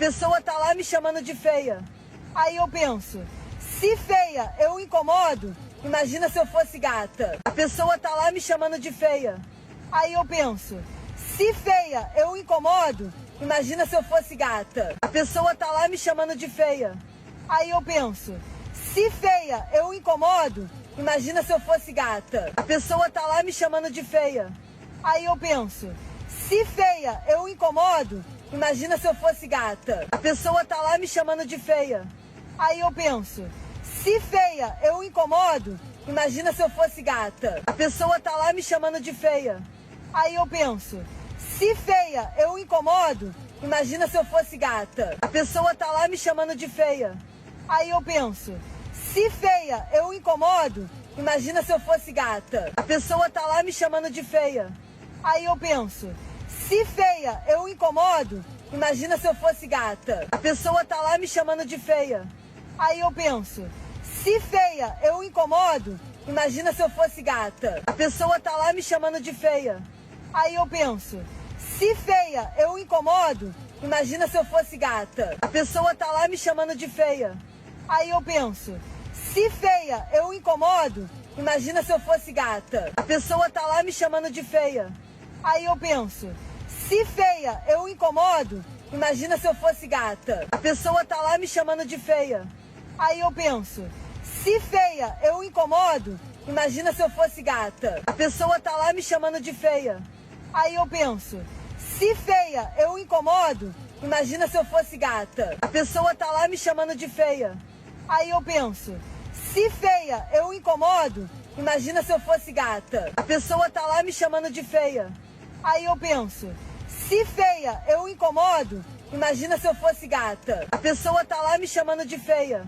pessoa tá lá me chamando de feia. Aí eu penso, se feia eu incomodo, imagina se eu fosse gata. A pessoa tá lá me chamando de feia. Aí eu penso, se feia eu incomodo, imagina se eu fosse gata. A pessoa tá lá me chamando de feia. Aí eu penso, se feia eu incomodo, imagina se eu fosse gata. A pessoa tá lá me chamando de feia. Aí eu penso, se feia eu incomodo, imagina se eu fosse gata. A pessoa tá lá me chamando de feia. Aí eu penso, se feia eu incomodo, imagina se eu fosse gata. A pessoa tá lá me chamando de feia. Aí eu penso, se feia eu incomodo, imagina se eu fosse gata. A pessoa tá lá me chamando de feia. Aí eu penso, se feia eu incomodo, imagina se eu fosse gata. A pessoa tá lá me chamando de feia. Aí eu penso, se feia eu incomodo, imagina se eu fosse gata. A pessoa tá lá me chamando de feia. Aí eu penso, se feia eu incomodo, imagina se eu fosse gata. A pessoa tá lá me chamando de feia. Aí eu penso, se feia eu incomodo, imagina se eu fosse gata. A pessoa tá lá me chamando de feia. Aí eu penso, se feia eu incomodo, imagina se eu fosse gata. A pessoa tá lá me chamando de feia. Aí eu penso, se feia eu incomodo, imagina se eu fosse gata. A pessoa tá lá me chamando de feia. Aí eu penso, se feia eu incomodo, imagina se eu fosse gata. A pessoa tá lá me chamando de feia. Aí eu penso, se feia eu incomodo, imagina se eu fosse gata. A pessoa tá lá me chamando de feia. Aí eu penso, se feia eu incomodo, imagina se eu fosse gata. A pessoa tá lá me chamando de feia. Aí eu penso, se feia eu incomodo, imagina se eu fosse gata. A pessoa tá lá me chamando de feia.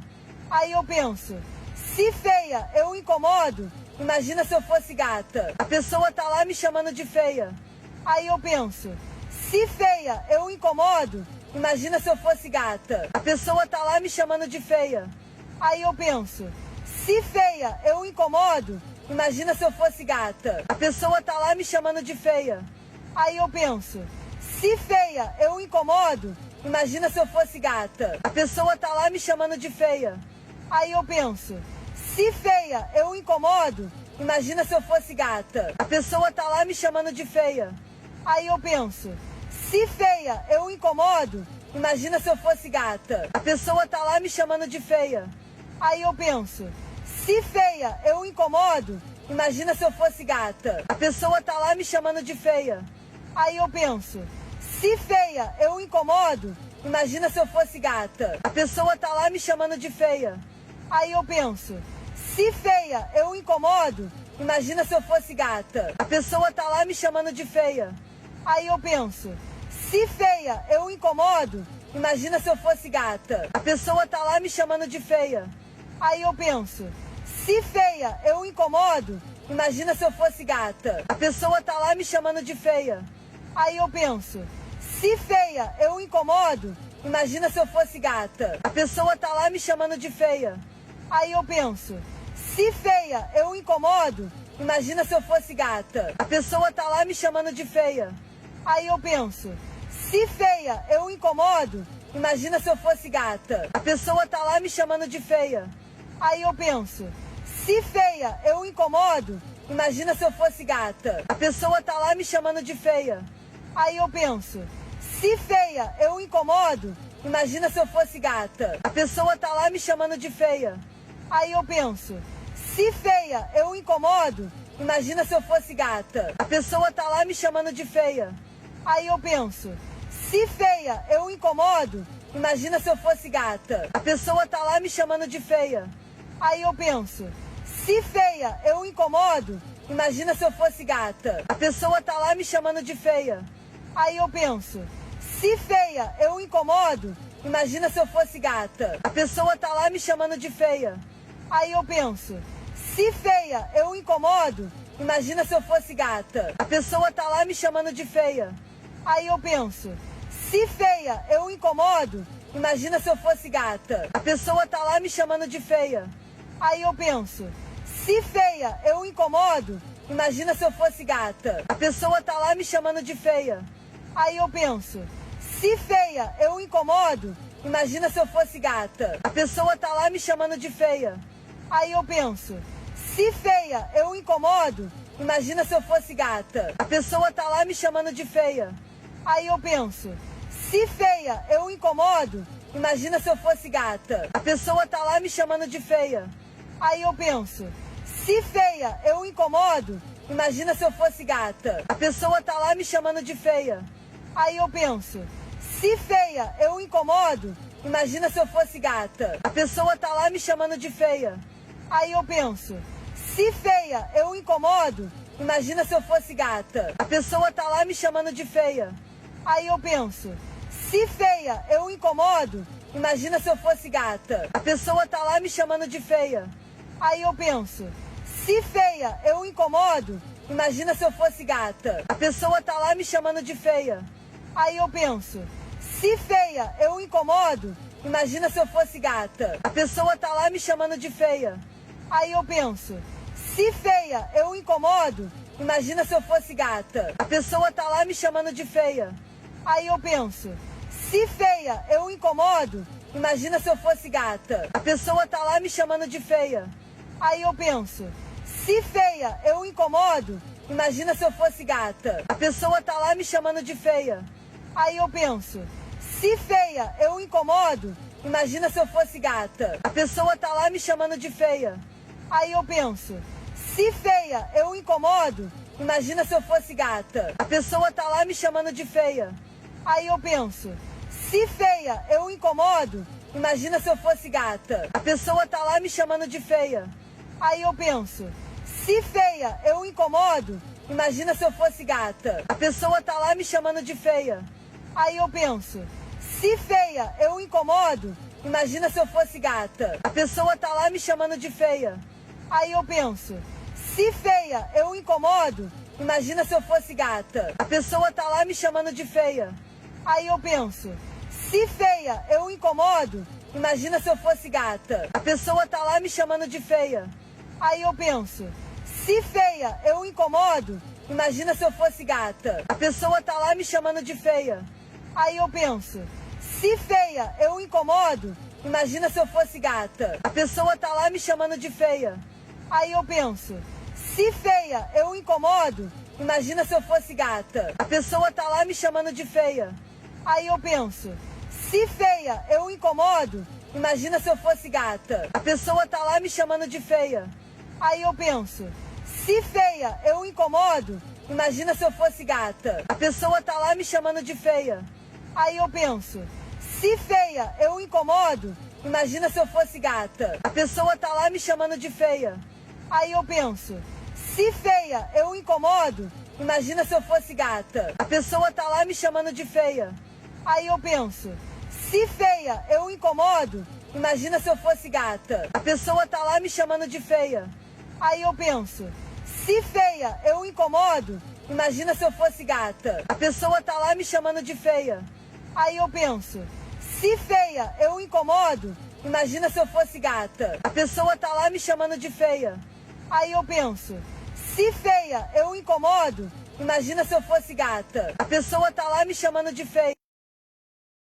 Aí eu penso, se feia eu incomodo, imagina se eu fosse gata. A pessoa tá lá me chamando de feia. Aí eu penso, se feia eu incomodo, imagina se eu fosse gata. A pessoa tá lá me chamando de feia. Aí eu penso, se feia eu incomodo, imagina se eu fosse gata. A pessoa tá lá me chamando de feia. Aí eu penso, se feia eu incomodo, imagina se eu fosse gata. A pessoa tá lá me chamando de feia. Aí eu penso, se feia eu incomodo, imagina se eu fosse gata. A pessoa tá lá me chamando de feia. Aí eu penso, se feia eu incomodo, imagina se eu fosse gata. A pessoa tá lá me chamando de feia. Aí eu penso, se feia eu incomodo, imagina se eu fosse gata. A pessoa tá lá me chamando de feia. Aí eu penso, se feia eu incomodo, imagina se eu fosse gata. A pessoa tá lá me chamando de feia. Aí eu penso, se feia eu incomodo, imagina se eu fosse gata. A pessoa tá lá me chamando de feia. Aí eu penso, se feia eu incomodo, imagina se eu fosse gata. A pessoa tá lá me chamando de feia. Aí eu penso, se feia eu incomodo, imagina se eu fosse gata. A pessoa tá lá me chamando de feia. Aí eu penso, se feia eu incomodo, imagina se eu fosse gata. A pessoa tá lá me chamando de feia. Aí eu penso, se feia eu incomodo, imagina se eu fosse gata. A pessoa tá lá me chamando de feia. Aí eu penso, se feia eu incomodo, imagina se eu fosse gata. A pessoa tá lá me chamando de feia. Aí eu penso, se feia eu incomodo, imagina se eu fosse gata. A pessoa tá lá me chamando de feia. Aí eu penso, se feia eu incomodo, imagina se eu fosse gata. A pessoa tá lá me chamando de feia. Aí eu penso, se feia eu incomodo, imagina se eu fosse gata. A pessoa tá lá me chamando de feia. Aí eu penso, se feia eu incomodo, imagina se eu fosse gata. A pessoa tá lá me chamando de feia. Aí eu penso, se feia eu incomodo, imagina se eu fosse gata. A pessoa tá lá me chamando de feia. Aí eu penso, se feia eu incomodo, imagina se eu fosse gata. A pessoa tá lá me chamando de feia. Aí eu penso, se feia eu incomodo, imagina se eu fosse gata. A pessoa tá lá me chamando de feia. Aí eu penso, se feia eu incomodo, imagina se eu fosse gata. A pessoa tá lá me chamando de feia. Aí eu penso, se feia eu incomodo, imagina se eu fosse gata. A pessoa tá lá me chamando de feia. Aí eu penso, Se feia eu incomodo, imagina se eu fosse gata. A pessoa tá lá me chamando de feia. Aí eu penso, se feia eu incomodo, imagina se eu fosse gata. A pessoa tá lá me chamando de feia. Aí eu penso, se feia eu incomodo, imagina se eu fosse gata. A pessoa tá lá me chamando de feia. Aí eu penso, se feia eu incomodo, imagina se eu fosse gata. A pessoa tá lá me chamando de feia. Aí eu penso, se feia eu incomodo, imagina se eu fosse gata. A pessoa tá lá me chamando de feia. Aí eu penso, se feia eu incomodo, imagina se eu fosse gata. A pessoa tá lá me chamando de feia. Aí eu penso, se feia eu incomodo, imagina se eu fosse gata. A pessoa tá lá me chamando de feia. Aí eu penso, se feia eu incomodo, imagina se eu fosse gata. A pessoa tá lá me chamando de feia. Aí eu penso, se feia eu incomodo, imagina se eu fosse gata. A pessoa tá lá me chamando de feia. Aí eu penso, se feia eu incomodo, imagina se eu fosse gata. A pessoa tá lá me chamando de feia. Aí eu penso, se feia eu incomodo, imagina se eu fosse gata. A pessoa tá lá me chamando de feia. Aí eu penso, se feia eu incomodo, imagina se eu fosse gata. A pessoa tá lá me chamando de feia. Aí eu penso, se feia eu incomodo, imagina se eu fosse gata. A pessoa tá lá me chamando de feia. Aí eu penso, se feia eu incomodo, imagina se eu fosse gata. A pessoa tá lá me chamando de feia. Aí eu penso, se feia eu incomodo, imagina se eu fosse gata. A pessoa tá lá me chamando de feia. Aí eu penso, se feia eu incomodo, imagina se eu fosse gata. A pessoa tá lá me chamando de feia. Aí eu penso, se feia eu incomodo, imagina se eu fosse gata. A pessoa tá lá me chamando de feia. Aí eu penso, se feia eu incomodo, imagina se eu fosse gata. A pessoa tá lá me chamando de feia. Aí eu penso, se feia eu incomodo, imagina se eu fosse gata. A pessoa tá lá me chamando de feia. Aí eu penso, se feia eu incomodo, imagina se eu fosse gata. A pessoa tá lá me chamando de feia. Aí eu penso, se feia eu incomodo, imagina se eu fosse gata. A pessoa tá lá me chamando de feia. Aí eu penso, se feia eu incomodo, imagina se eu fosse gata. A pessoa tá lá me chamando de feia. Aí eu penso, se feia eu incomodo, imagina se eu fosse gata. A pessoa tá lá me chamando de feia. Aí eu penso, se feia eu incomodo, imagina se eu fosse gata. A pessoa tá lá me chamando de feia. Aí eu penso, se feia eu incomodo, imagina se eu fosse gata. A pessoa tá lá me chamando de feia. Aí eu penso, se feia eu incomodo, imagina se eu fosse gata. A pessoa tá lá me chamando de feia. Aí eu penso, se feia eu incomodo, imagina se eu fosse gata. A pessoa tá lá me chamando de feia. Aí eu penso, se feia eu incomodo, imagina se eu fosse gata. A pessoa tá lá me chamando de feia. Aí eu penso, se feia eu incomodo, imagina se eu fosse gata. A pessoa tá lá me chamando de feia. Aí eu penso, se feia eu incomodo, imagina se eu fosse gata. A pessoa tá lá me chamando de feia.